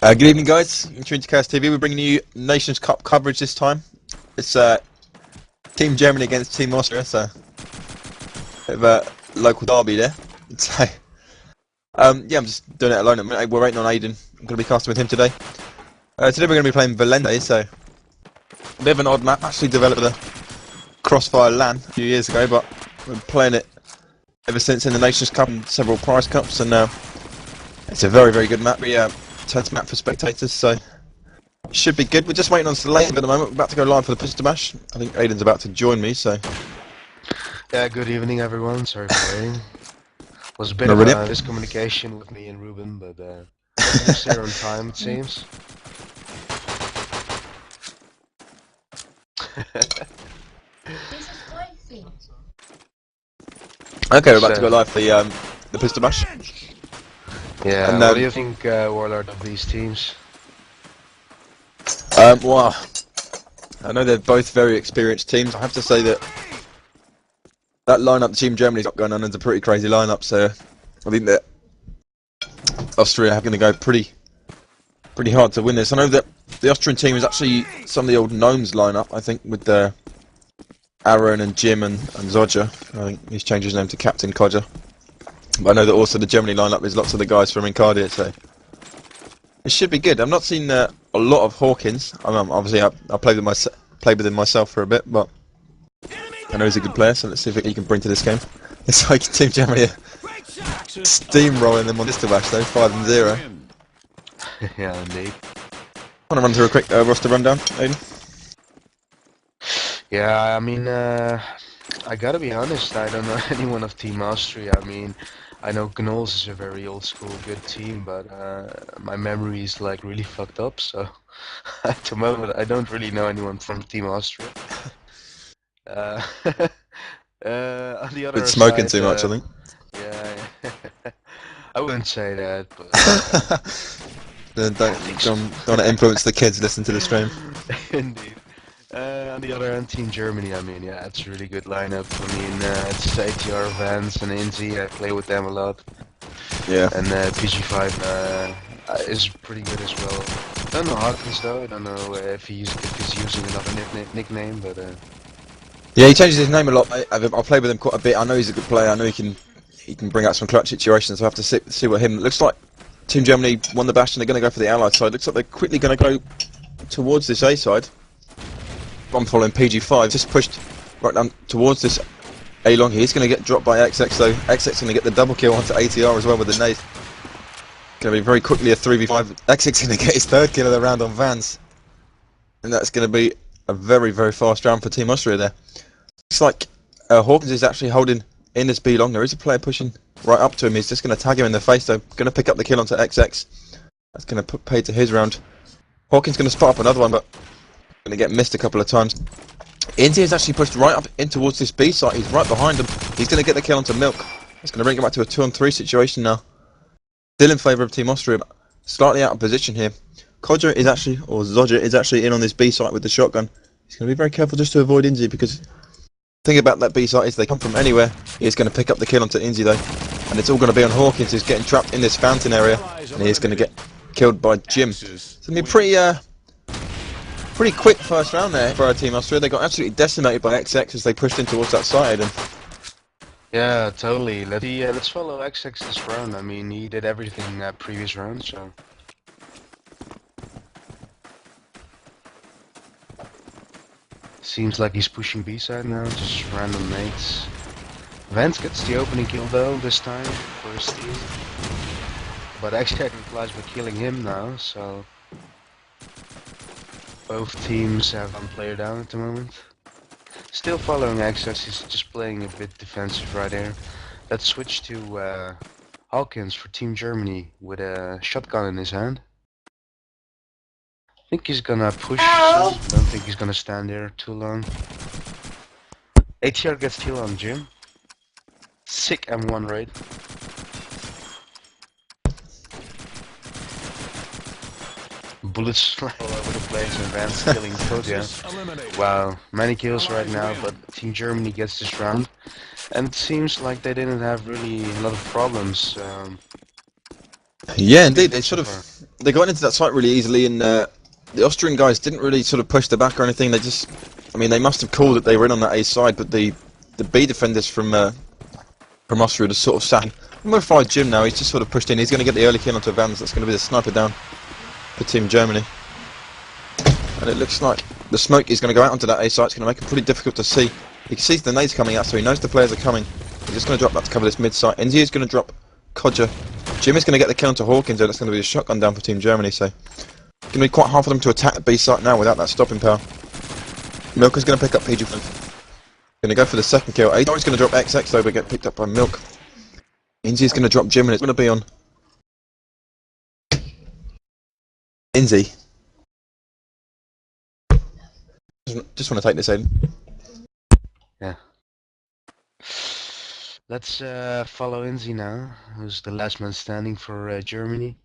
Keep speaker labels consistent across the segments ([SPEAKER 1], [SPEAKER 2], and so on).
[SPEAKER 1] Good evening, guys. You're tuned to Chaos TV. We're bringing you Nations Cup coverage this time. It's Team Germany against Team Austria, so bit of a local derby there. So, yeah, I'm just doing it alone. We're waiting on Aiden. I'm going to be casting with him today. Today we're going to be playing Valente, so a bit of an odd map. Actually developed with a Crossfire LAN a few years ago, but we've been playing it ever since in the Nations Cup and several prize cups, and it's a very, very good map. Test map for spectators, so it should be good. We're just waiting on Slate at the moment. We're about to go live for the Pistol Bash. I think Aiden's about to join me, so...
[SPEAKER 2] Yeah, good evening everyone, sorry for waiting. Was a bit of miscommunication with me and Ruben, but almost here on time it seems.
[SPEAKER 1] Okay, we're about to go live for the Pistol Bash.
[SPEAKER 2] Yeah, and what do you think, Warlord, of these teams?
[SPEAKER 1] Well, I know they're both very experienced teams. I have to say that lineup Team Germany's got going on is a pretty crazy lineup, so I think that Austria are going to go pretty hard to win this. I know that the Austrian team is actually some of the old Gnomes lineup, I think, with Aaron and Jim and Zodja. I think he's changed his name to Captain Codger. But I know that also the Germany lineup is lots of the guys from Encardia, so it should be good. I've not seen a lot of Hawkins. Obviously, I played with him myself for a bit, but I know he's a good player. So let's see if he can bring to this game. It's like Team Germany steamrolling them on this Bash though, 5-0.
[SPEAKER 2] Yeah, indeed.
[SPEAKER 1] Want to run through a quick roster rundown, Aiden?
[SPEAKER 2] Yeah, I mean, I gotta be honest. I don't know anyone of Team Austria. I mean, I know Gnolls is a very old school good team, but my memory is like really fucked up, so at the moment I don't really know anyone from Team Austria. On the other
[SPEAKER 1] Been smoking
[SPEAKER 2] side,
[SPEAKER 1] too much, I think.
[SPEAKER 2] Yeah, I wouldn't say that, but
[SPEAKER 1] don't want to influence the kids listen to the stream.
[SPEAKER 2] Indeed. On the other hand, Team Germany, I mean, yeah, it's a really good lineup. I mean, it's ATR, Vance, and Inzi. I play with them a lot.
[SPEAKER 1] Yeah.
[SPEAKER 2] And PG5 is pretty good as well. I don't know Hawkins though. I don't know if he's using another nickname, but.
[SPEAKER 1] Yeah, he changes his name a lot. I've played with him quite a bit. I know he's a good player. I know he can bring out some clutch situations. So I have to see what him. It looks like Team Germany won the Bash and they're going to go for the Allied side. Looks like they're quickly going to go towards this A side. I'm following PG5, just pushed right down towards this A-long. He's going to get dropped by XX though. XX going to get the double kill onto ATR as well with the nade. Going to be very quickly a 3v5. XX going to get his third kill of the round on Vans. And that's going to be a very, very fast round for Team Austria there. Looks like Hawkins is actually holding in this B-long. There is a player pushing right up to him. He's just going to tag him in the face though. Going to pick up the kill onto XX. That's going to put pay to his round. Hawkins going to spot up another one, but going to get missed a couple of times. Inzi is actually pushed right up in towards this B site. He's right behind him. He's going to get the kill onto Milk. It's going to bring him back to a 2-on-3 situation now. Still in favour of Team Austria, but slightly out of position here. Codger is actually, or Zodja is actually in on this B site with the shotgun. He's going to be very careful just to avoid Inzi, because the thing about that B site is they come from anywhere. He's going to pick up the kill onto Inzi though. And it's all going to be on Hawkins, who's getting trapped in this fountain area. And he's going to get killed by Jim. It's going to be pretty quick first round there for our Team Austria. They got absolutely decimated by XX as they pushed in towards that side. And
[SPEAKER 2] yeah, totally. Let's follow XX this round. I mean, he did everything previous round, so. Seems like he's pushing B side now, just random mates. Vance gets the opening kill though this time for his team. But XX replies by killing him now, so. Both teams have one player down at the moment. Still following XX, he's just playing a bit defensive right here. Let's switch to Hawkins for Team Germany with a shotgun in his hand. I think he's gonna push, I don't think he's gonna stand there too long. ATR gets kill on Jim. Sick M1 raid. Bullets fly all over the place and Vance killing Kodia. Wow, many kills right now, but Team Germany gets this round. And it seems like they didn't have really a lot of problems.
[SPEAKER 1] yeah, indeed, they sort of they got into that site really easily, and the Austrian guys didn't really sort of push the back or anything. They just, I mean, they must have called that they were in on that A side, but the B defenders from Austria just sort of sat. I'm going to fly Jim now. He's just sort of pushed in. He's going to get the early kill onto Vans. That's going to be the sniper down for Team Germany. And it looks like the smoke is going to go out onto that A site. It's going to make it pretty difficult to see. He sees the nades coming out, so he knows the players are coming. He's just going to drop that to cover this mid site. NZ is going to drop Codger. Jim is going to get the kill onto Hawkins, and that's going to be a shotgun down for Team Germany. So it's going to be quite hard for them to attack the B site now without that stopping power. Milk is going to pick up PG5. Going to go for the second kill. Adar is going to drop XX though, but get picked up by Milk. Inzi is going to drop Jim, and it's going to be on Inzi. Just want to take this in.
[SPEAKER 2] Yeah. Let's follow Inzi now, who's the last man standing for Germany.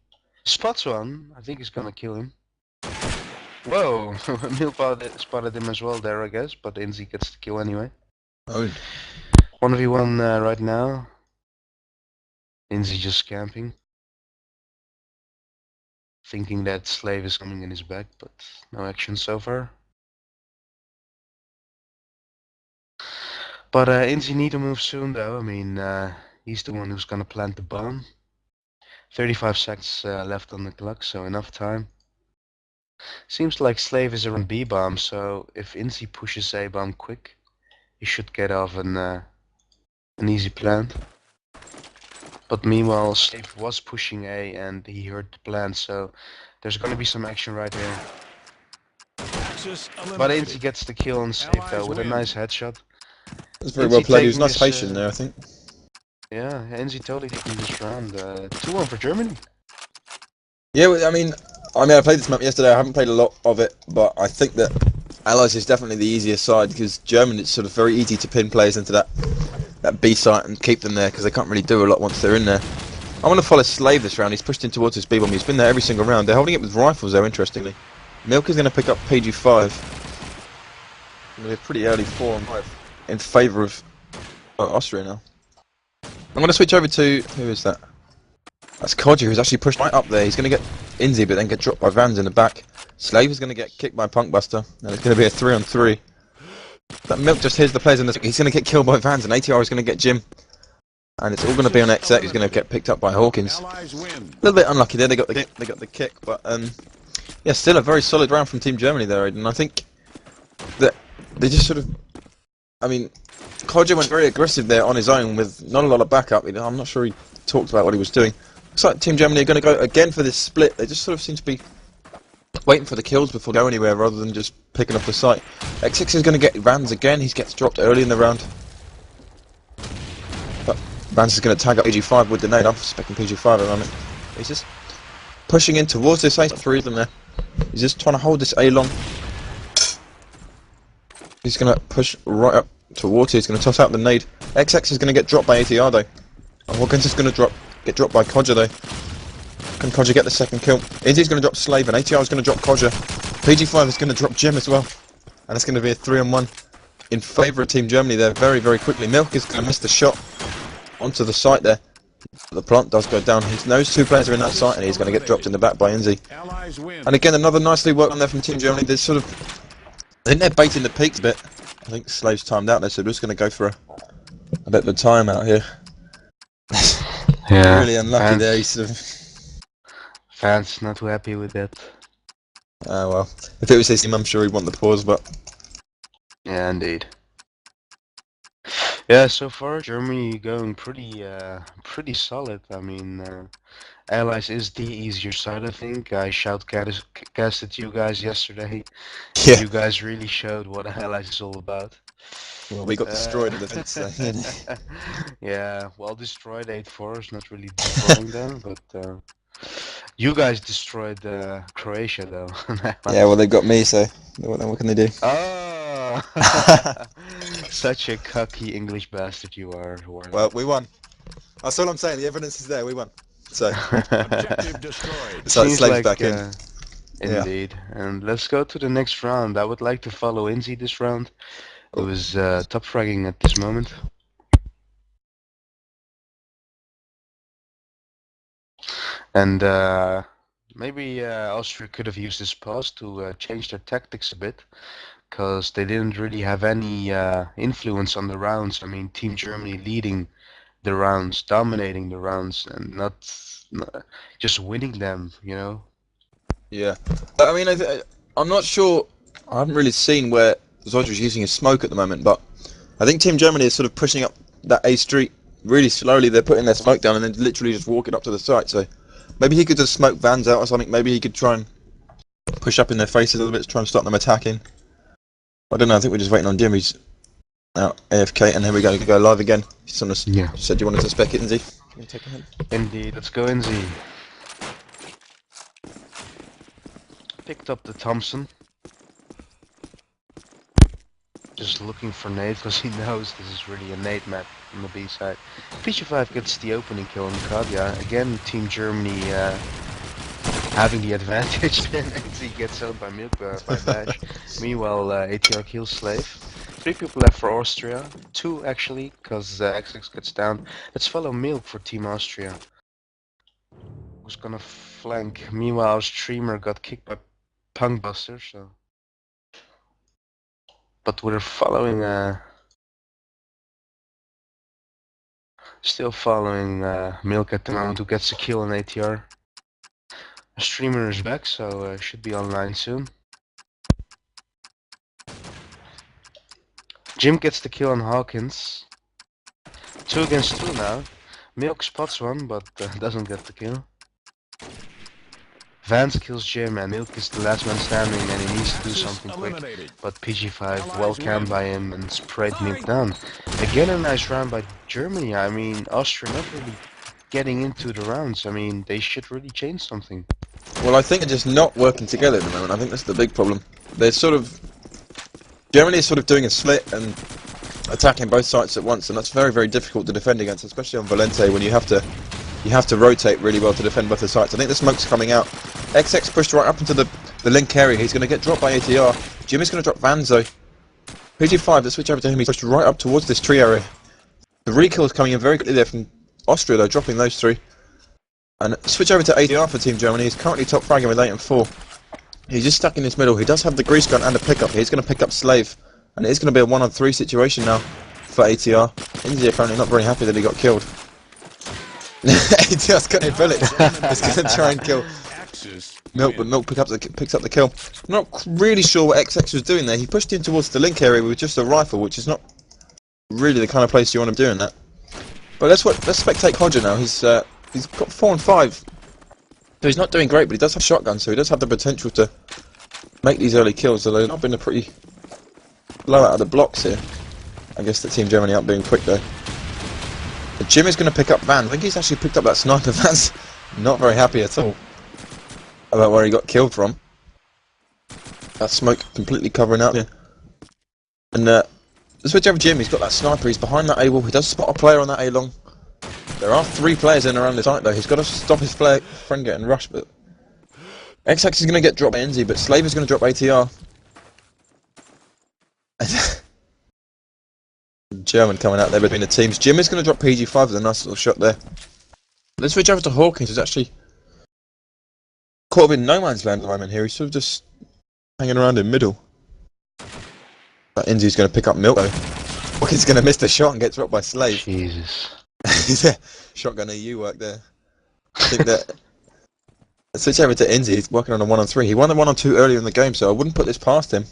[SPEAKER 2] Spots one. I think he's gonna kill him. Whoa! Milk spotted him as well there, I guess, but Inzi gets the kill anyway.
[SPEAKER 1] Oh.
[SPEAKER 2] 1v1 right now. Inzi just camping. Thinking that Slave is coming in his back, but no action so far. But Inzi need to move soon though. I mean, he's the one who's gonna plant the bomb. 35 seconds left on the clock, so enough time. Seems like Slave is around B-bomb, so if Inzi pushes A-bomb quick, he should get off an easy plant. But meanwhile, Slave was pushing A and he heard the plant, so there's gonna be some action right here. But Inzi gets the kill on Slave though with a nice headshot.
[SPEAKER 1] That's very well played. He was nice patient there, I think.
[SPEAKER 2] Yeah, Enzi totally taking this round. 2-1 for Germany.
[SPEAKER 1] Yeah, I mean, I played this map yesterday. I haven't played a lot of it, but I think that Allies is definitely the easier side because German, it's sort of very easy to pin players into that B site and keep them there because they can't really do a lot once they're in there. I want to follow Slave this round. He's pushed in towards his B bomb. He's been there every single round. They're holding it with rifles though, interestingly. Milk is going to pick up PG5. Going to be a pretty early 4-5 in favour of Austria now. I'm going to switch over to, who is that? That's Kodja, who's actually pushed right up there. He's going to get Inzi, but then get dropped by Vans in the back. Slave is going to get kicked by Punkbuster, and it's going to be a 3-on-3. That Milk just hears the players in the... He's going to get killed by Vans, and ATR is going to get Jim. And it's all going to be on XX, who's going to get picked up by Hawkins. A little bit unlucky there, they got the kick, but yeah, still a very solid round from Team Germany there, and I think that they just sort of... I mean, Kodja went very aggressive there on his own with not a lot of backup. I'm not sure he talked about what he was doing. Looks like Team Germany are going to go again for this split. They just sort of seem to be waiting for the kills before they go anywhere rather than just picking up the site. X6 is going to get Vans again. He gets dropped early in the round. But Vans is going to tag up PG5 with the nade. I'm suspecting PG5 around it. He's just pushing in towards this A. 3 of them there. He's just trying to hold this A long. He's going to push right up towards it. He's going to toss out the nade. XX is going to get dropped by ATR though. And Hawkins is going to get dropped by Kodja though. Can Kodja get the second kill? Indy's going to drop Slave and ATR is going to drop Kodja. PG5 is going to drop Jim as well. And it's going to be a 3-on-1 in favour of Team Germany there very, very quickly. Milk is going to miss the shot onto the site there. The plant does go down. He knows two players are in that site and he's going to get dropped in the back by Inzi. And again, another nicely worked on there from Team Germany. There's sort of... I think they're baiting the peaks a bit. I think Slave's timed out there, so we're just going to go for a bit of a time out here.
[SPEAKER 2] Yeah.
[SPEAKER 1] Really unlucky there. He's sort of...
[SPEAKER 2] Fans not too happy with that.
[SPEAKER 1] Ah well. If it was his team, I'm sure he'd want the pause, but...
[SPEAKER 2] Yeah, indeed. Yeah, so far Germany going pretty solid. I mean, Allies is the easier side, I think. I shoutcasted you guys yesterday.
[SPEAKER 1] Yeah.
[SPEAKER 2] You guys really showed what Allies is all about.
[SPEAKER 1] Well, we got destroyed in the fence there.
[SPEAKER 2] Yeah, well destroyed 8-4 is not really destroying them, but you guys destroyed Croatia though.
[SPEAKER 1] Yeah, well they got me, so what can they do?
[SPEAKER 2] Oh, such a cocky English bastard you are.
[SPEAKER 1] Well, we won. That's all I'm saying. The evidence is there. We won. So
[SPEAKER 3] Objective destroyed.
[SPEAKER 1] so
[SPEAKER 2] Seems
[SPEAKER 1] Slave's
[SPEAKER 2] like,
[SPEAKER 1] back in.
[SPEAKER 2] Indeed. And let's go to the next round. I would like to follow Inzi this round. It was top fragging at this moment. And Maybe Austria could have used this pause to change their tactics a bit, because they didn't really have any influence on the rounds. I mean, Team Germany leading the rounds, dominating the rounds, and not just winning them, you know?
[SPEAKER 1] Yeah. I mean, I'm not sure. I haven't really seen where Zodra is using his smoke at the moment, but I think Team Germany is sort of pushing up that A street really slowly. They're putting their smoke down and then literally just walking up to the site. So maybe he could just smoke vans out or something. Maybe he could try and push up in their faces a little bit to try and stop them attacking. I don't know. I think we're just waiting on Jim. He's out AFK, and here we go live again.
[SPEAKER 2] Yeah.
[SPEAKER 1] You said you wanted to spec it, Inzi. Can you take a hint?
[SPEAKER 2] Indeed, let's go NZ. Picked up the Thompson. Just looking for nade because he knows this is really a nade map on the B side. PG5 gets the opening kill on Kadia. Again, Team Germany having the advantage. Then he gets owned by Milk by Bash. Meanwhile, ATR kills Slave. 3 people left for Austria. 2 actually, because XX gets down. Let's follow Milk for Team Austria. Who's gonna flank? Meanwhile, our streamer got kicked by Punkbuster, so. But we're following, still following Milk at the moment, who gets a kill on ATR. Our streamer is back, so should be online soon. Jim gets the kill on Hawkins. 2 against 2 now. Milk spots one, but doesn't get the kill. Vance kills Jim, and Milk is the last man standing, and he needs to do something quick. But PG5 well canned by him and sprayed Milk down. Again, a nice round by Germany. I mean, Austria not really getting into the rounds. I mean, they should really change something.
[SPEAKER 1] Well, I think they're just not working together at the moment. I think that's the big problem. They're sort of... Germany is sort of doing a split and attacking both sides at once, and that's very, very difficult to defend against, especially on Valente when you have to rotate really well to defend both the sides. I think the smoke's coming out. XX pushed right up into the link area. He's going to get dropped by ATR. Jim is going to drop Vanzo. PG5, let's switch over to him. He's pushed right up towards this tree area. The recall is coming in very quickly there from Austria, though, dropping those 3. And switch over to ATR for Team Germany. He's currently top fragging with 8 and 4. He's just stuck in this middle. He does have the grease gun and a pickup. He's going to pick up Slave. And it is going to be a 1-on-3 situation now for ATR. India apparently not very happy that he got killed. ATR's got a bullet. He's going to try and kill Milk, but Milk picks up the kill. I'm not really sure what XX was doing there. He pushed in towards the link area with just a rifle, which is not really the kind of place you want him doing that. But let's spectate Hodger now. He's got 4 and 5. So he's not doing great, but he does have shotgun, so he does have the potential to make these early kills, although they've not been a pretty blow out of the blocks here. I guess the Team Germany aren't being quick though. But Jim is going to pick up Van. I think he's actually picked up that sniper. Van's not very happy at all about where he got killed from. That smoke completely covering up here. And let's switch over Jim. He's got that sniper. He's behind that A wall. He does spot a player on that A long. There are 3 players in around the site though. He's got to stop his friend getting rushed. But XX is going to get dropped by NZ, but Slave is going to drop ATR. German coming out there between the teams. Jim is going to drop PG5 with a nice little shot there. Let's switch over to Hawkins, who's actually caught up in no man's land at the moment here. He's sort of just hanging around in middle. But Inzi's going to pick up Milk though. Hawkins is going to miss the shot and get dropped by Slave.
[SPEAKER 2] Jesus.
[SPEAKER 1] Yeah, shotgun EU work there. I think that... Let's switch over to Inzi. He's working on a 1-on-3. He won a 1-on-2 earlier in the game, so I wouldn't put this past him.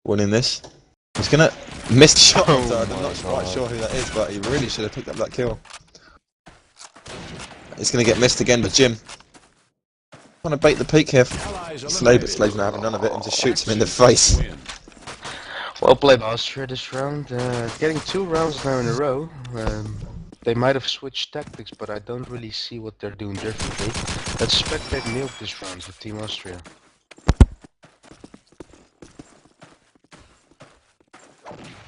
[SPEAKER 1] Winning this. He's going to miss the shot. I'm not quite sure who that is, but he really should have picked up that kill. It's going to get missed again with Jim. Trying to bait the peak here. Slave, but Slave's not having none of it and just shoots him in the face.
[SPEAKER 2] Well played Austria this round. Getting 2 rounds now in a row. They might have switched tactics, but I don't really see what they're doing differently. Let's spectate Milk this round with Team Austria.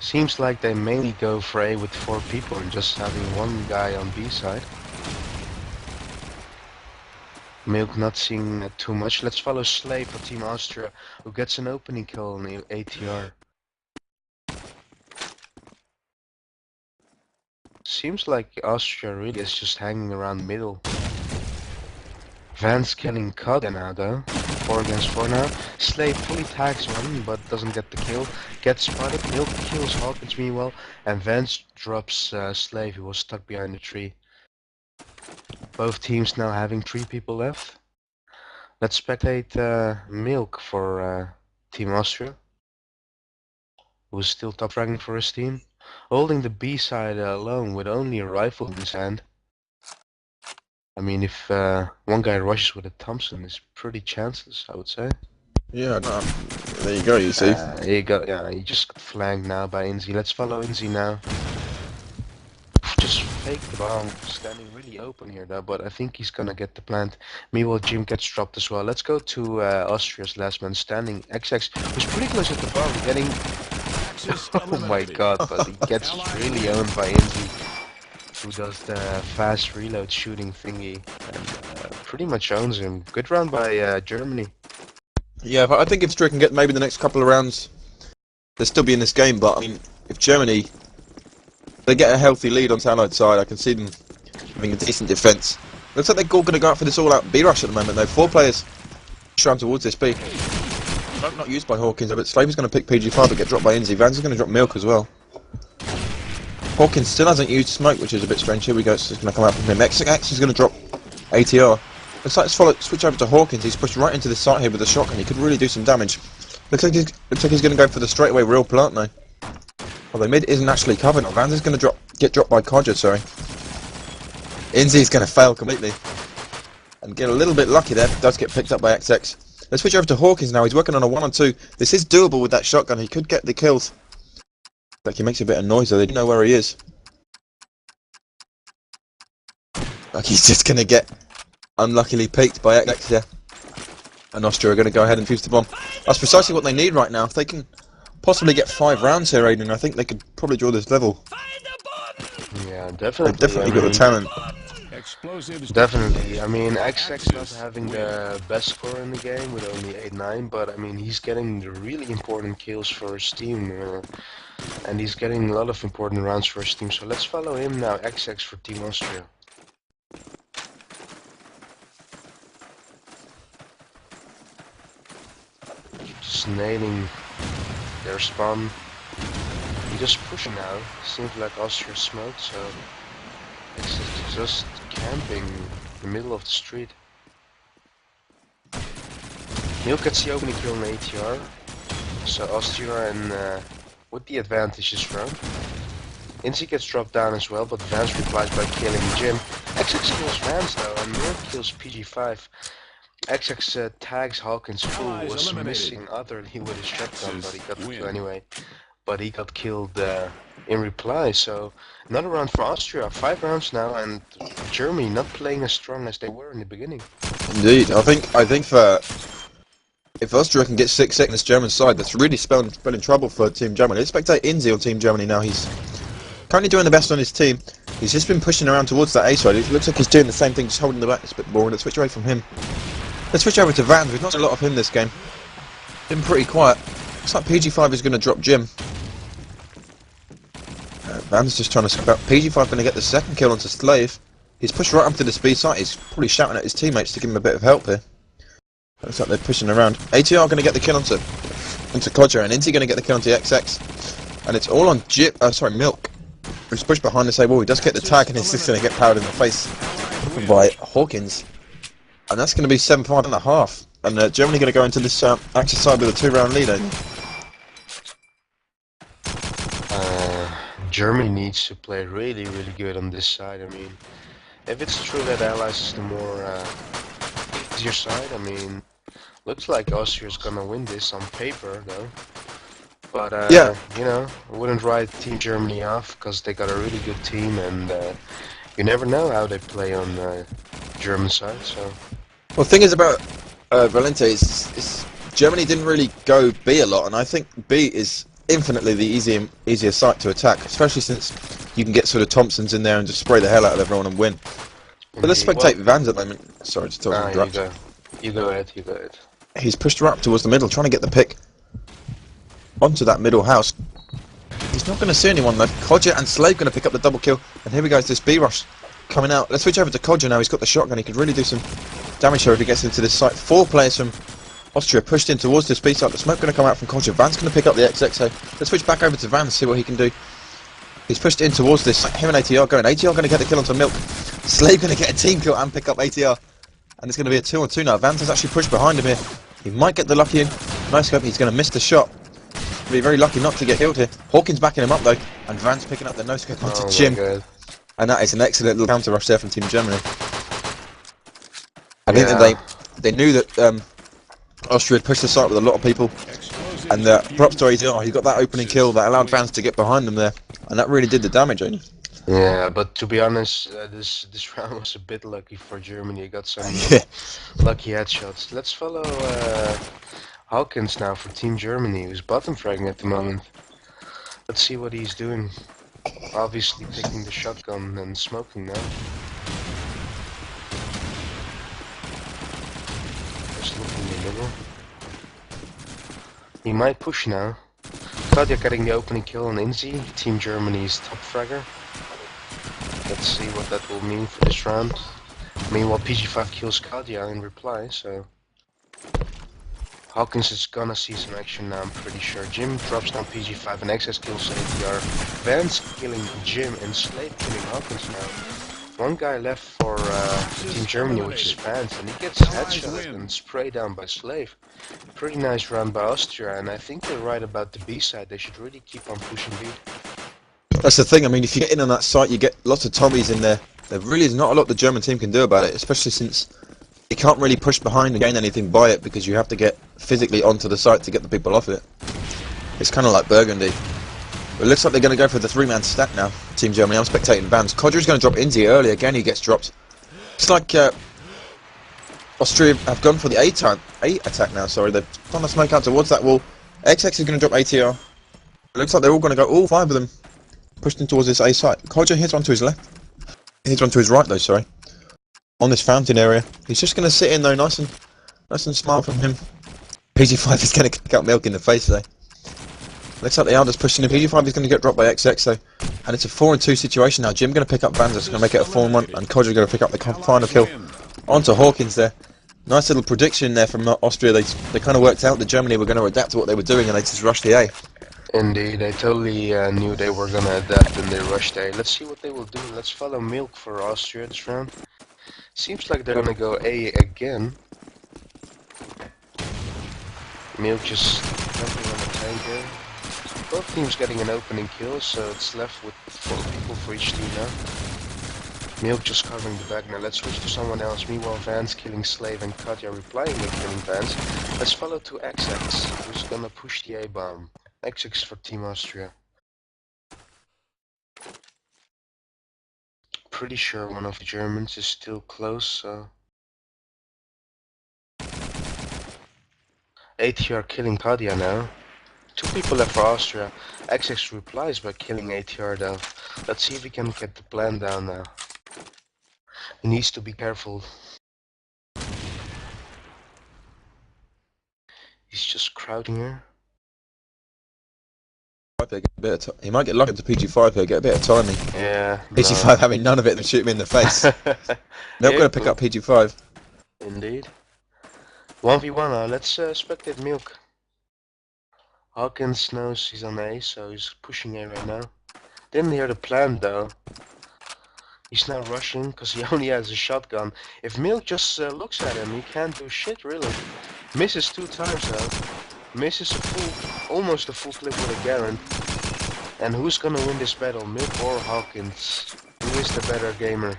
[SPEAKER 2] Seems like they mainly go for A with 4 people and just having 1 guy on B side. Milk not seeing too much. Let's follow Slave for Team Austria, who gets an opening kill on the ATR. Seems like Austria really is just hanging around middle. Van's killing Cuddy now though. 4 against 4 now. Slave fully tags one, but doesn't get the kill. Gets spotted. Milk kills Hawkins meanwhile, and Vance drops Slave, who was stuck behind the tree. Both teams now having 3 people left. Let's spectate Milk for Team Austria, who's still top ranking for his team, holding the B side alone with only a rifle in his hand. I mean, if one guy rushes with a Thompson, it's pretty chanceless, I would say.
[SPEAKER 1] Yeah, no, there you go, you see.
[SPEAKER 2] He just got flanked now by Inzi. Let's follow Inzi now. Just fake the bomb, standing really open here though, but I think he's gonna get the plant. Meanwhile, Jim gets dropped as well. Let's go to Austria's last man standing, XX, who's pretty close at the bomb, getting... Oh my god, but he gets really owned by Inzi, who does the fast reload shooting thingy, and pretty much owns him. Good round by Germany.
[SPEAKER 1] Yeah, I think if Austria can get maybe the next couple of rounds, they'll still be in this game, but I mean, if Germany, they get a healthy lead on the Allied side, I can see them having a decent defence. Looks like they're all going to go out for this all-out B rush at the moment though. 4 players trying towards this B. Not used by Hawkins, but Slave is going to pick PG5 but get dropped by Inzi. Vans is going to drop Milk as well. Hawkins still hasn't used smoke, which is a bit strange. Here we go, it's going to come out from him. XX is going to drop ATR. Looks like let's switch over to Hawkins. He's pushed right into the site here with a shotgun. He could really do some damage. Looks like he's going to go for the straightaway real plant now. Although mid isn't actually covered. Vans is going to get dropped by Codger, sorry. Inzi's going to fail completely. And get a little bit lucky there. Does get picked up by XX. Let's switch over to Hawkins now. He's working on a 1-on-2. This is doable with that shotgun. He could get the kills. Like he makes a bit of noise though. They don't know where he is. Like he's just going to get unluckily peaked by XX here. And Austria are going to go ahead and fuse the bomb. That's precisely what they need right now. If they can possibly get 5 rounds here, Aiden, I think they could probably draw this level.
[SPEAKER 2] Yeah, definitely.
[SPEAKER 1] They've definitely got the talent.
[SPEAKER 2] Definitely. I mean, XX not having the best score in the game with only 8-9, but I mean, he's getting the really important kills for his team. And he's getting a lot of important rounds for his team. So let's follow him now, XX for Team Austria. Just nailing their spawn. He's just pushing now. Seems like Austria smoked, so it's just camping in the middle of the street. Milk gets the opening kill on ATR, so Austria and with the advantage this round. Inzi gets dropped down as well, but Vance replies by killing Jim. XX kills Vance though, and Milk kills PG5. XX tags Hawkins, who was missing utterly with his shotgun, but he got the kill anyway. But he got killed in reply, so another round for Austria. 5 rounds now, and Germany not playing as strong as they were in the beginning.
[SPEAKER 1] Indeed, I think for if Austria can get 6 seconds German side, that's really spelling trouble for Team Germany. Let's spectate Inzi on Team Germany now. He's currently doing the best on his team. He's just been pushing around towards that A side. It looks like he's doing the same thing, just holding the back a bit more. Let's switch away from him. Let's switch over to Vans. We've not seen a lot of him this game. Been pretty quiet. Looks like PG5 is going to drop Jim. Vans just trying to scoop out. PG5 going to get the second kill onto Slave. He's pushed right up to the speed site. He's probably shouting at his teammates to give him a bit of help here. Looks like they're pushing around. ATR going to get the kill onto Codger, and Inti going to get the kill onto XX. And it's all on Milk, who's pushed behind the same wall. He does get the tag, and he's just going to get powered in the face by Hawkins. And that's going to be 7-5.5. And Germany going to go into this Axis side with a 2-round lead.
[SPEAKER 2] Germany needs to play really, really good on this side. I mean, if it's true that Allies is the more easier side, I mean, looks like Austria's gonna win this on paper, though. But
[SPEAKER 1] yeah,
[SPEAKER 2] you know, I wouldn't write Team Germany off because they got a really good team, and you never know how they play on the German side. So,
[SPEAKER 1] well, the thing is about Valente is Germany didn't really go B a lot, and I think B is infinitely the easier site to attack, especially since you can get sort of Thompsons in there and just spray the hell out of everyone and win. But let's spectate Vans at the moment. Sorry to interrupt.
[SPEAKER 2] You go ahead.
[SPEAKER 1] He's pushed right up towards the middle, trying to get the pick onto that middle house. He's not going to see anyone though. Codger and Slave going to pick up the double kill, and here we go. It's this B rush coming out. Let's switch over to Codger now. He's got the shotgun. He could really do some damage here if he gets into this site. 4 players from Austria pushed in towards this B site. The smoke going to come out from Kodja. Van's going to pick up the XX. So let's switch back over to Van and see what he can do. He's pushed in towards this site. Him and ATR going. ATR going to get the kill onto Milk. Slave going to get a team kill and pick up ATR. And it's going to be a 2-on-2 now. Vans has actually pushed behind him here. He might get the lucky in. Nice scope. He's going to miss the shot. Be very lucky not to get killed here. Hawkins backing him up though. And Van's picking up the no scope onto Jim. And that is an excellent little counter rush there from Team Germany. I think that they knew that Austria had pushed the site with a lot of people. And props to ATR. He got that opening kill that allowed Vans to get behind him there. And that really did the damage, only.
[SPEAKER 2] Yeah, but to be honest, this round was a bit lucky for Germany. He got some lucky headshots. Let's follow Hawkins now for Team Germany, who's bottom fragging at the moment. Let's see what he's doing. Obviously picking the shotgun and smoking now. Just looking in the middle. He might push now. Claudia getting the opening kill on Inzi, Team Germany's top fragger. Let's see what that will mean for this round. Meanwhile, PG5 kills Claudia in reply, so... Hawkins is gonna see some action now, I'm pretty sure. Jim drops down PG5 and XS kills ATR. Vance killing Jim and Slave killing Hawkins now. One guy left for Team Germany, which is Vance, and he gets headshot and sprayed down by Slave. Pretty nice round by Austria, and I think they're right about the B side. They should really keep on pushing B.
[SPEAKER 1] That's the thing, I mean, if you get in on that site, you get lots of Tommies in there. There really is not a lot the German team can do about it, especially since you can't really push behind and gain anything by it because you have to get physically onto the site to get the people off it. It's kind of like Burgundy. But it looks like they're going to go for the 3-man stack now, Team Germany. I'm spectating Vans. Kodja's going to drop Inzi early. Again, he gets dropped. It's like Austria have gone for the A attack now, sorry. They've done a smoke out towards that wall. XX is going to drop ATR. It looks like they're all going to go, all 5 of them, pushed in towards this A site. Kodja hits one to his left. He hits one to his right though, sorry. On this fountain area. He's just going to sit in though, nice and smart from him. PG5 is going to kick out Milk in the face though. Looks like they are just pushing him. PG5 is going to get dropped by XX though. And it's a 4-2 situation now. Jim going to pick up Vans, going to make it a 4-1. And Kodja going to pick up the final kill onto Hawkins there. Nice little prediction there from Austria. They kind of worked out that Germany were going to adapt to what they were doing and they just rushed the A.
[SPEAKER 2] Indeed, they totally knew they were going to adapt and they rushed A. Let's see what they will do. Let's follow Milk for Austria this round. Seems like they're going to go A again. Milk just jumping on the tank here. Both teams getting an opening kill, so it's left with 4 people for each team now. Milk just covering the back now. Let's switch to someone else. Meanwhile, Vance killing Slave and Katja replying with killing Vance. Let's follow to XX, who's gonna push the A-bomb. XX for Team Austria. Pretty sure one of the Germans is still close, so... ATR killing Kadia now. 2 people left for Austria. XX replies by killing ATR though. Let's see if we can get the plan down now. He needs to be careful. He's just crowding here.
[SPEAKER 1] He might get lucky to PG5 here, get a bit of timing.
[SPEAKER 2] Yeah.
[SPEAKER 1] PG5 having none of it and shoot him in the face. They're going to pick up PG5.
[SPEAKER 2] Indeed. 1v1 now, let's spectate Milk. Hawkins knows he's on A, so he's pushing A right now. Didn't hear the plan though. He's now rushing because he only has a shotgun. If Milk just looks at him, he can't do shit really. Misses 2 times though. Misses almost a full clip with a Garand. And who's gonna win this battle, Milk or Hawkins? Who is the better gamer?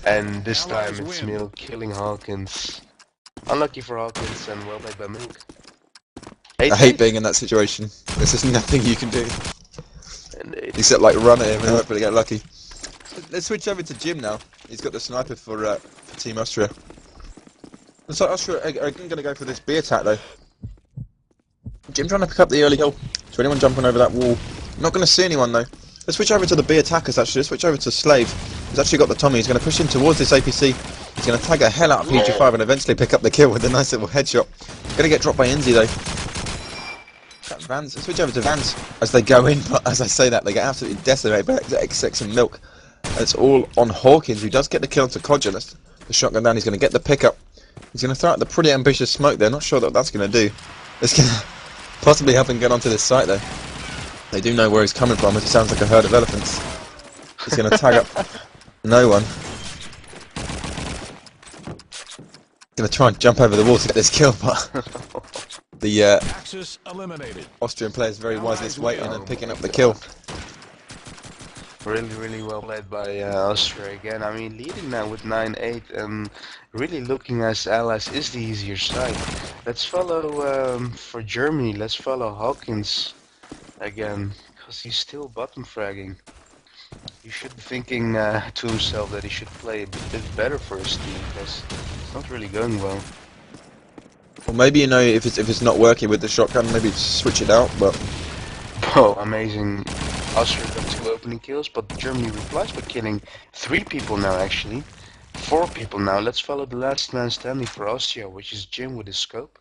[SPEAKER 2] And this time it's Milk killing Hawkins. Unlucky for Hawkins and well played by Milk.
[SPEAKER 1] I hate being in that situation. There's just nothing you can do. Except like run at him and hopefully get lucky. Let's switch over to Jim now. He's got the sniper for Team Austria. Looks like Austria are again going to go for this B attack though. Jim trying to pick up the early kill. So anyone jumping over that wall. Not going to see anyone though. Let's switch over to the B attackers actually. Let's switch over to Slave. He's actually got the Tommy. He's going to push in towards this APC. He's going to tag a hell out of PG5 and eventually pick up the kill with a nice little headshot. Going to get dropped by Inzi though. Vans. Let's switch over to Vans as they go in, but as I say that, they get absolutely decimated by XX and Milk. It's all on Hawkins, who does get the kill onto Codger. That's the shotgun down. He's going to get the pickup. He's going to throw out the pretty ambitious smoke there. Not sure what that's going to do. It's going to possibly help him get onto this site, though. They do know where he's coming from, as it sounds like a herd of elephants. He's going to tag up no one. Going to try and jump over the wall to get this kill, but the
[SPEAKER 3] Axis eliminated.
[SPEAKER 1] Austrian player is very wisely just waiting and picking up the kill.
[SPEAKER 2] Really well played by Austria again. I mean, leading now with 9-8 and really looking as allies is the easier side. Let's follow, for Germany, let's follow Hawkins again, because he's still bottom fragging. He should be thinking to himself that he should play a bit better for his team, because it's not really going well.
[SPEAKER 1] Or maybe, you know, if it's not working with the shotgun, maybe switch it out, but...
[SPEAKER 2] Oh, amazing. Austria got 2 opening kills, but Germany replies by killing 3 people now, actually. 4 people now. Let's follow the last man standing for Austria, which is Jim with his scope.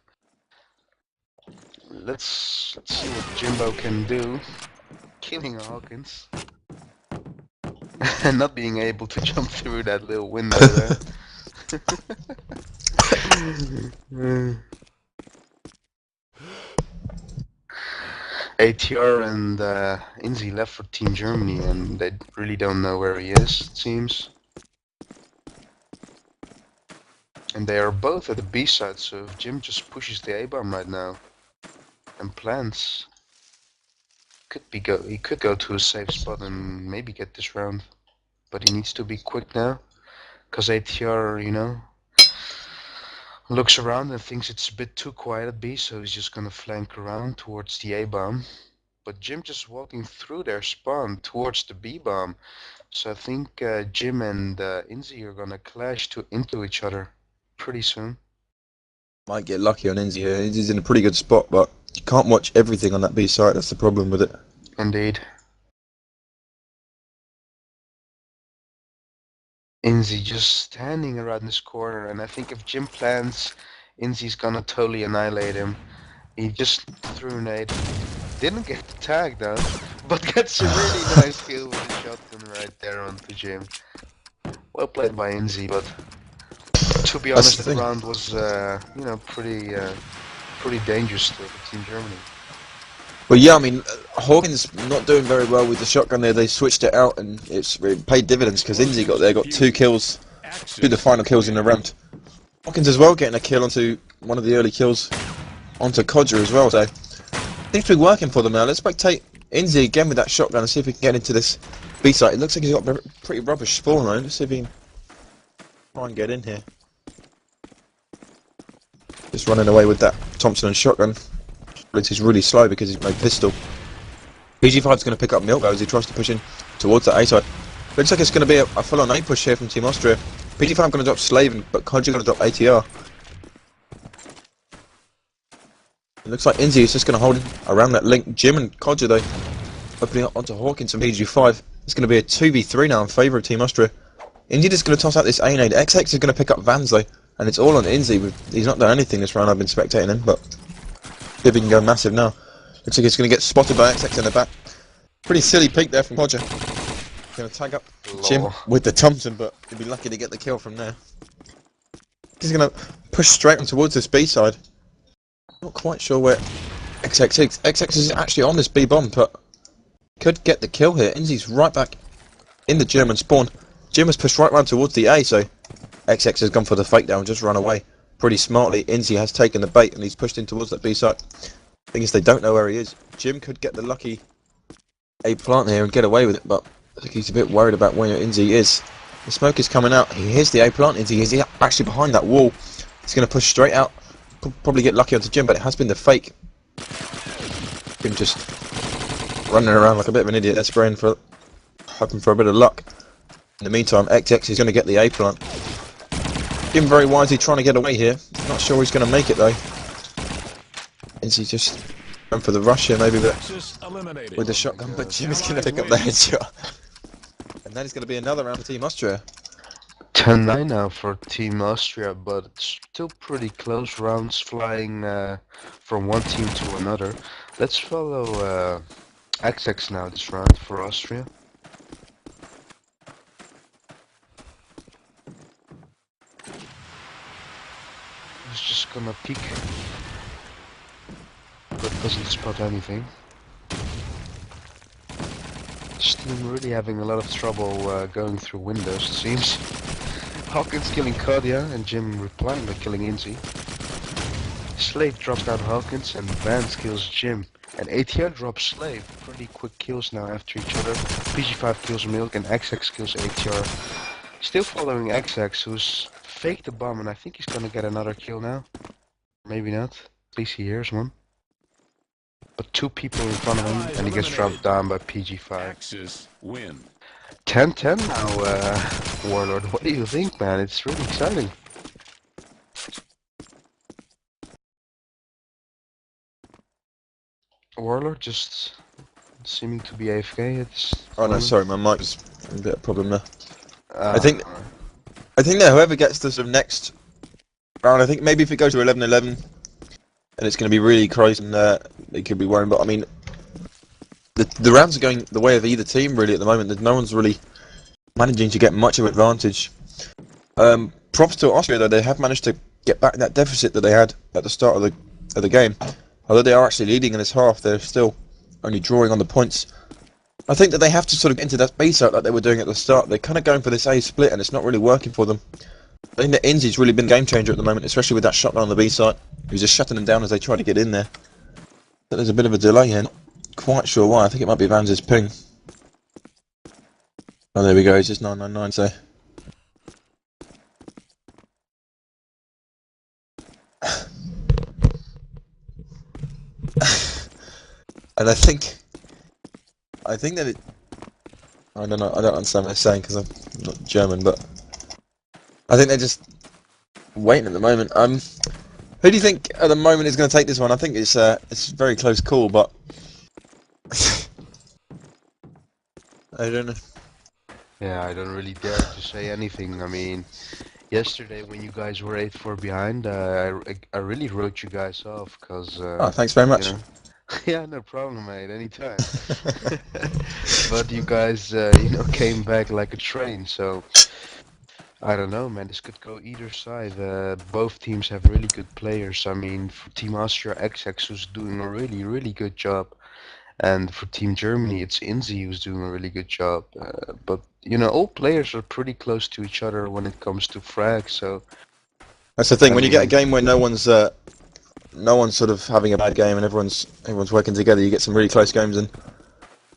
[SPEAKER 2] Let's see what Jimbo can do. Killing Hawkins. And not being able to jump through that little window there. ATR and Inzi left for Team Germany, and they really don't know where he is, it seems. And they are both at the B side, so if Jim just pushes the A bomb right now and plants, he could go to a safe spot and maybe get this round. But he needs to be quick now, because ATR, you know, looks around and thinks it's a bit too quiet at B, so he's just gonna flank around towards the A bomb. But Jim just walking through their spawn towards the B bomb, so I think Jim and Inzi are gonna clash into each other pretty soon.
[SPEAKER 1] Might get lucky on Inzi here. Inzi's in a pretty good spot, but you can't watch everything on that B site. That's the problem with it.
[SPEAKER 2] Indeed. Inzi just standing around this corner, and I think if Jim plans, Inzi's gonna totally annihilate him. He just threw a nade. Didn't get the tag though, but gets a really nice kill with a shotgun right there onto Jim. Well played by Inzi, but to be honest, the round was, you know, pretty dangerous to Team Germany.
[SPEAKER 1] Well, yeah, I mean, Hawkins not doing very well with the shotgun there. They switched it out, and it's paid dividends because Inzi got 2 kills, 2 the final kills in the round. Hawkins as well getting a kill onto one of the early kills onto Codger as well. So seems to be working for them now. Let's spectate Inzi again with that shotgun and see if we can get into this B site. It looks like he's got a pretty rubbish spawn though. Let's see if he can try and get in here. Just running away with that Thompson and shotgun. He's really slow because he's no pistol. PG5's going to pick up Milko as he tries to push in towards that A side. Looks like it's going to be a full-on A push here from Team Austria. PG5 going to drop Slave, but Codger going to drop ATR. It looks like Inzi is just going to hold around that link. Jim and Codger though, opening up onto Hawkins and PG5. It's going to be a 2v3 now in favour of Team Austria. Inzi just going to toss out this A nade. XX is going to pick up Vans though, and it's all on Inzi. He's not done anything this round. I've been spectating him, but see if he can go massive now. Looks like he's going to get spotted by XX in the back. Pretty silly peek there from Codger. Going to tag up Jim with the Thompson, but he'll be lucky to get the kill from there. He's going to push straight on towards this B side. Not quite sure where XX is. XX is actually on this B bomb, but could get the kill here. Inzi's right back in the German spawn. Jim has pushed right round towards the A, so XX has gone for the fake down and just run away. Pretty smartly, Inzi has taken the bait and he's pushed in towards that B site. Thing is, they don't know where he is. Jim could get the lucky A plant here and get away with it, but I think he's a bit worried about where Inzi is. The smoke is coming out. He hears the A plant. Inzi is actually behind that wall. He's going to push straight out. Probably get lucky onto Jim, but it has been the fake. Jim just running around like a bit of an idiot. That's hoping for a bit of luck. In the meantime, XX is going to get the A plant. Jim very wisely trying to get away here. Not sure he's going to make it though. Is he just going for the rush here maybe with the shotgun? But Jim is going to pick up the headshot. And that is going to be another round for Team Austria.
[SPEAKER 2] 10-9 now for Team Austria, but it's still pretty close rounds flying from one team to another. Let's follow XX now this round for Austria. He's just gonna peek, but doesn't spot anything. This team really having a lot of trouble going through windows, it seems. Hawkins killing Kadia and Jim replying by killing Inzi. Slave drops down Hawkins and Vance kills Jim. And ATR drops Slave. Pretty quick kills now after each other. PG5 kills Milk and XX kills ATR. Still following XX, who's faked the bomb, and I think he's gonna get another kill now. Maybe not. At least he hears one. But 2 people in front of him, and he gets dropped down by PG5.
[SPEAKER 3] Axis win.
[SPEAKER 2] 10-10 now, Warlord. What do you think, man? It's really exciting. Warlord just seeming to be AFK at this
[SPEAKER 1] Oh no,
[SPEAKER 2] moment.
[SPEAKER 1] sorry, my mic was a bit of a problem there.
[SPEAKER 2] Uh,
[SPEAKER 1] I think that whoever gets the sort of next round, I think maybe if it goes to 11-11, and it's going to be really crazy, and they could be worrying. But I mean, the rounds are going the way of either team really at the moment. No one's really managing to get much of an advantage. Props to Austria though; they have managed to get back that deficit that they had at the start of the game. Although they are actually leading in this half, they're still only drawing on the points. I think that they have to sort of get into that B site like they were doing at the start. They're kind of going for this A split, and it's not really working for them. I think that Inzi's really been a game changer at the moment, especially with that shotgun on the B site. He was just shutting them down as they try to get in there. But there's a bit of a delay here. Not quite sure why. I think it might be Van's ping. Oh, there we go. It's just 999. So. And I think that it. I don't know. I don't understand what they're saying because I'm not German, but I think they're just waiting at the moment. Who do you think at the moment is going to take this one? I think it's a very close call, but I don't know.
[SPEAKER 2] Yeah, I don't really dare to say anything. I mean, yesterday when you guys were 8-4 behind, I really wrote you guys off because.
[SPEAKER 1] Oh, thanks very much.
[SPEAKER 2] You know, yeah, no problem, mate. Anytime. But you guys, came back like a train. So I don't know, man. This could go either side. Both teams have really good players. I mean, for Team Austria, XX who's doing a really, really good job, and for Team Germany, it's Inzi who's doing a really good job. But all players are pretty close to each other when it comes to frags. So
[SPEAKER 1] That's the thing.
[SPEAKER 2] I
[SPEAKER 1] When you get a
[SPEAKER 2] mean-
[SPEAKER 1] game where no one's sort of having a bad game and everyone's working together, you get some really close games. And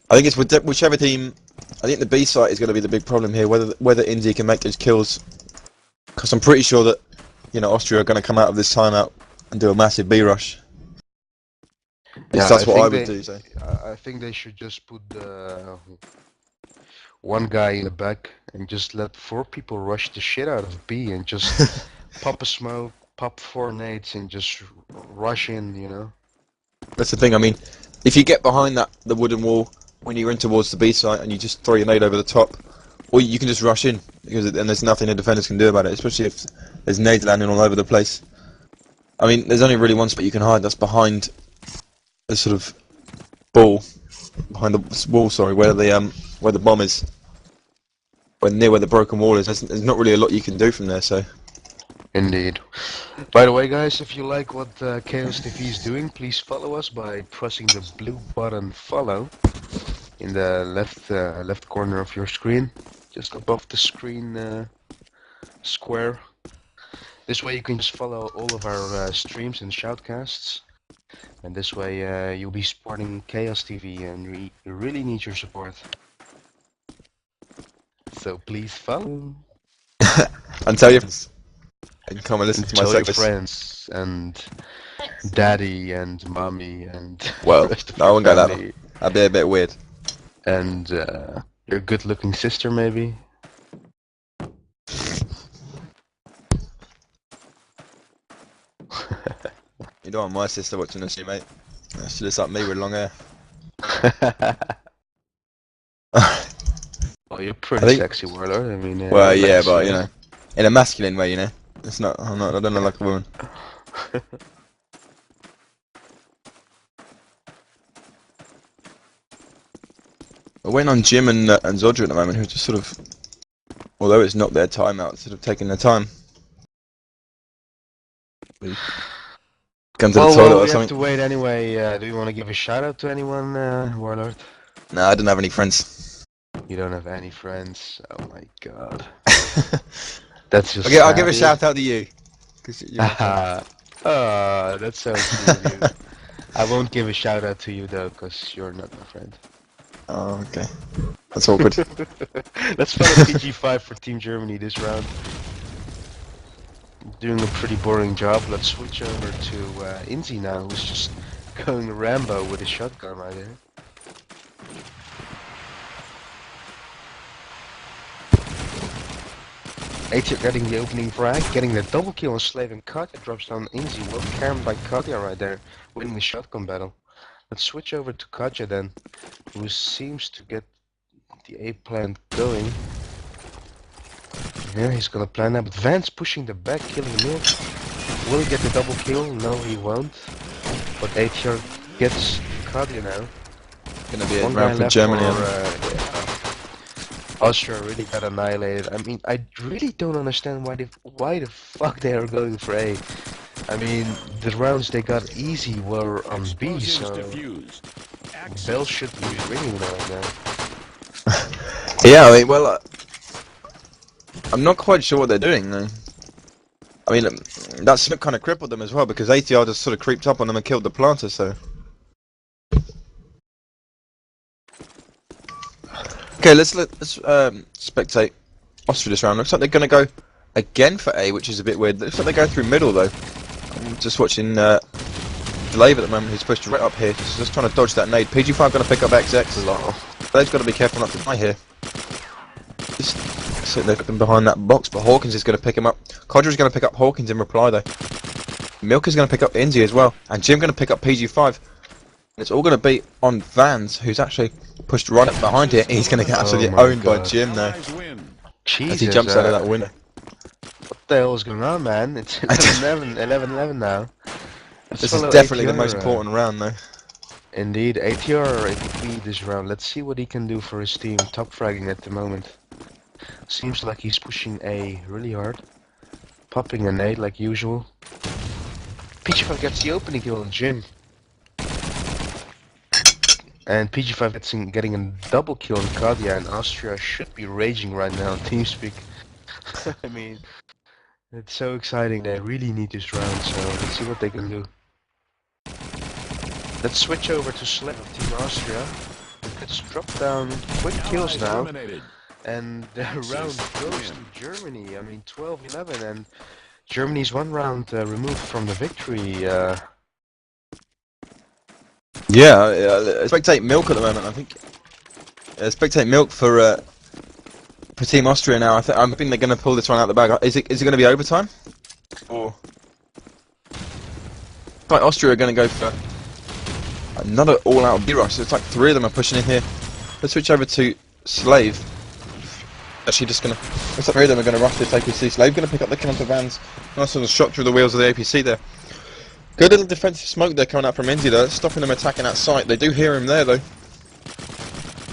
[SPEAKER 1] I think it's with whichever team. I think the B site is going to be the big problem here. Whether Inzi can make those kills, because I'm pretty sure that Austria are going to come out of this timeout and do a massive B rush.
[SPEAKER 2] Yeah,
[SPEAKER 1] That's
[SPEAKER 2] I
[SPEAKER 1] what I
[SPEAKER 2] think
[SPEAKER 1] would do. So.
[SPEAKER 2] I think they should just put one guy in the back and just let 4 people rush the shit out of B and just pop a smoke, pop 4 nades and just rush in.
[SPEAKER 1] That's the thing. I mean, if you get behind the wooden wall when you're in towards the B site and you just throw your nade over the top, or you can just rush in because then there's nothing the defenders can do about it. Especially if there's nades landing all over the place. I mean, there's only really one spot you can hide. That's behind the sort of ball, behind the wall. Sorry, where the bomb is, near where the broken wall is. There's not really a lot you can do from there. So.
[SPEAKER 2] Indeed. By the way, guys, if you like what Chaos TV is doing, please follow us by pressing the blue button follow in the left corner of your screen, just above the screen square. This way you can just follow all of our streams and shoutcasts, and this way you'll be supporting Chaos TV, and we really need your support. So please follow.
[SPEAKER 1] And tell your friends. And come and listen
[SPEAKER 2] And
[SPEAKER 1] to my
[SPEAKER 2] tell your
[SPEAKER 1] segments.
[SPEAKER 2] friends and daddy and mommy and
[SPEAKER 1] Well,
[SPEAKER 2] the rest of
[SPEAKER 1] I
[SPEAKER 2] your
[SPEAKER 1] won't go that
[SPEAKER 2] family.
[SPEAKER 1] That'd be a bit weird.
[SPEAKER 2] And your good-looking sister, maybe.
[SPEAKER 1] You don't want my sister watching this, you mate. She looks like me with long hair.
[SPEAKER 2] Well, you're pretty
[SPEAKER 1] I think-
[SPEAKER 2] sexy, Warlord. I mean,
[SPEAKER 1] Well,
[SPEAKER 2] I'd like
[SPEAKER 1] yeah,
[SPEAKER 2] to
[SPEAKER 1] but
[SPEAKER 2] say-
[SPEAKER 1] in a masculine way, It's not. I don't look like a woman. We're waiting on Jim and Zodra at the moment, who are just sort of, although it's not their timeout, sort of taking their time. Come to the
[SPEAKER 2] Well,
[SPEAKER 1] toilet or
[SPEAKER 2] we have
[SPEAKER 1] something.
[SPEAKER 2] to wait anyway. Do you want to give a shout out to anyone, Warlord?
[SPEAKER 1] No, I didn't have any friends.
[SPEAKER 2] You don't have any friends. Oh my god. That's just
[SPEAKER 1] I'll give a
[SPEAKER 2] sad.
[SPEAKER 1] shout out to you. Because you're my friend.
[SPEAKER 2] Haha. Oh, that's so sweet of you. I won't give a shout out to you though, because you're not my friend.
[SPEAKER 1] Oh, okay. That's awkward.
[SPEAKER 2] Let's follow PG5 for Team Germany this round. Doing a pretty boring job. Let's switch over to Inzi now, who's just going Rambo with his shotgun right there. ATR getting the opening frag, getting the double kill on Slave, and Katya drops down Inzi. Well carried by Katya right there, winning the shotgun battle. Let's switch over to Katya then, who seems to get the A plant going. Yeah, he's gonna plan that, but Vance pushing the back, killing Milk. Will he get the double kill? No, he won't. But ATR gets Katya now.
[SPEAKER 1] Gonna be a
[SPEAKER 2] One
[SPEAKER 1] round
[SPEAKER 2] guy
[SPEAKER 1] for
[SPEAKER 2] left
[SPEAKER 1] Germany.
[SPEAKER 2] Austria really got annihilated. I mean, I really don't understand why the fuck they are going for A. I mean, the rounds they got easy were on B, so Bell should be winning now.
[SPEAKER 1] Yeah, I mean, well, I'm not quite sure what they're doing though. I mean, that's kind of crippled them as well because ATR just sort of creeped up on them and killed the planter. So. Okay, let's spectate Austria this round. Looks like they're going to go again for A, which is a bit weird. Looks like they go through middle though. I'm just watching Glaive at the moment, who's pushed right up here. So just trying to dodge that nade. PG5 going to pick up XX a lot. They've got to be careful not to die here. Just sitting there behind that box, but Hawkins is going to pick him up. Codger is going to pick up Hawkins in reply though. Milk is going to pick up Indy as well, and Jim going to pick up PG5. It's all going to be on Vans, who's actually pushed right up behind here. He's going to get absolutely owned by Jim now.
[SPEAKER 2] Jesus,
[SPEAKER 1] As he jumps out of that window.
[SPEAKER 2] What the hell is going on, man? It's 11-11 now.
[SPEAKER 1] This is definitely the most important round though.
[SPEAKER 2] Indeed, ATR MVP this round. Let's see what he can do for his team. Top fragging at the moment. Seems like he's pushing A really hard. Popping a nade like usual. PG5 gets the opening kill on Jim. And PG5 getting a double kill on Katya, and Austria should be raging right now on TeamSpeak. I mean, it's so exciting. They really need this round, so let's see what they can do. Let's switch over to Sled of Team Austria. Let's drop down quick kills now. And the round goes to Germany. I mean, 12-11, and Germany's one round removed from the victory.
[SPEAKER 1] Yeah, spectate Milk at the moment. I think spectate Milk for Team Austria now. I'm hoping they're going to pull this one out of the bag. Is it going to be overtime? Or like Austria are going to go for another all-out B rush. It's like 3 of them are pushing in here. Let's switch over to Slave. Actually, just going to. Looks like 3 of them are going to rush this APC. Slave going to pick up the counter vans. Nice little shot through the wheels of the APC there. Good little defensive smoke there coming out from Indy though, stopping them attacking that site. They do hear him there though.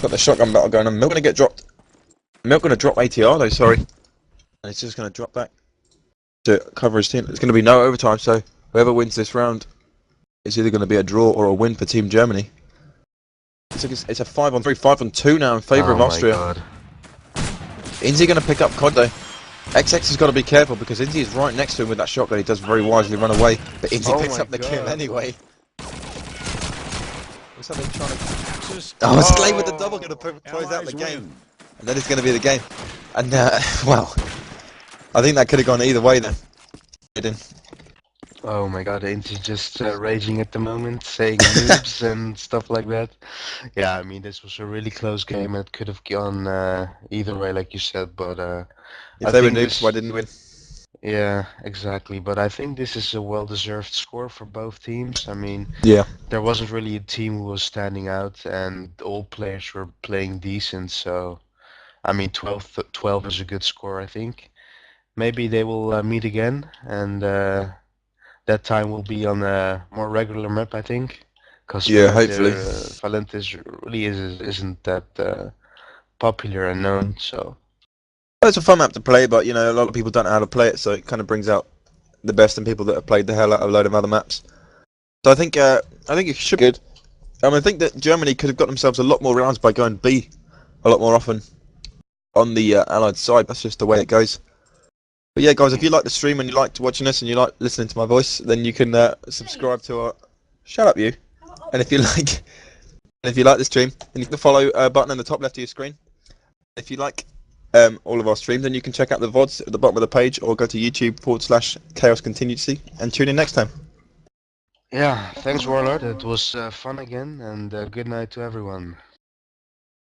[SPEAKER 1] Got the shotgun battle going on. Milk going to get dropped. Milk going to drop ATR though, sorry. And it's just going to drop back to cover his team. It's going to be no overtime, so whoever wins this round is either going to be a draw or a win for Team Germany. It's a 5-on-3, 5-on-2 now in favour of Austria. Indy going to pick up Cod though. XX has got to be careful because Indy is right next to him with that shotgun. He does very wisely run away, but Indy picks up the kill anyway. Looks like they're trying to... Oh, Slave with the double going to close out the game. And that is going to be the game. And, well, I think that could have gone either way then.
[SPEAKER 2] Oh my god, Indy just raging at the moment, saying noobs and stuff like that. Yeah, I mean, this was a really close game. It could have gone either way, like you said, but...
[SPEAKER 1] if they were noobs, why didn't win?
[SPEAKER 2] Yeah, exactly. But I think this is a well-deserved score for both teams. I mean,
[SPEAKER 1] yeah,
[SPEAKER 2] there wasn't really a team who was standing out, and all players were playing decent. So, I mean, 12 is a good score, I think. Maybe they will meet again, and that time will be on a more regular map, I think. Cause
[SPEAKER 1] yeah, hopefully.
[SPEAKER 2] Valentis really isn't that popular and known, so.
[SPEAKER 1] Well, it's a fun map to play, but you know, a lot of people don't know how to play it, so it kind of brings out the best and people that have played the hell out of a load of other maps. So I think it should be good. I think that Germany could have got themselves a lot more rounds by going B a lot more often on the Allied side. That's just the way it goes. But yeah, guys, if you like the stream and you liked watching us and you like listening to my voice, then you can subscribe to our. Shut up, you. And if you like the stream, then you can follow button in the top left of your screen. If you like all of our streams, then you can check out the VODs at the bottom of the page, or go to YouTube/Chaos Contingency and tune in next time.
[SPEAKER 2] Yeah, thanks Warlord. It was fun again, and good night to everyone.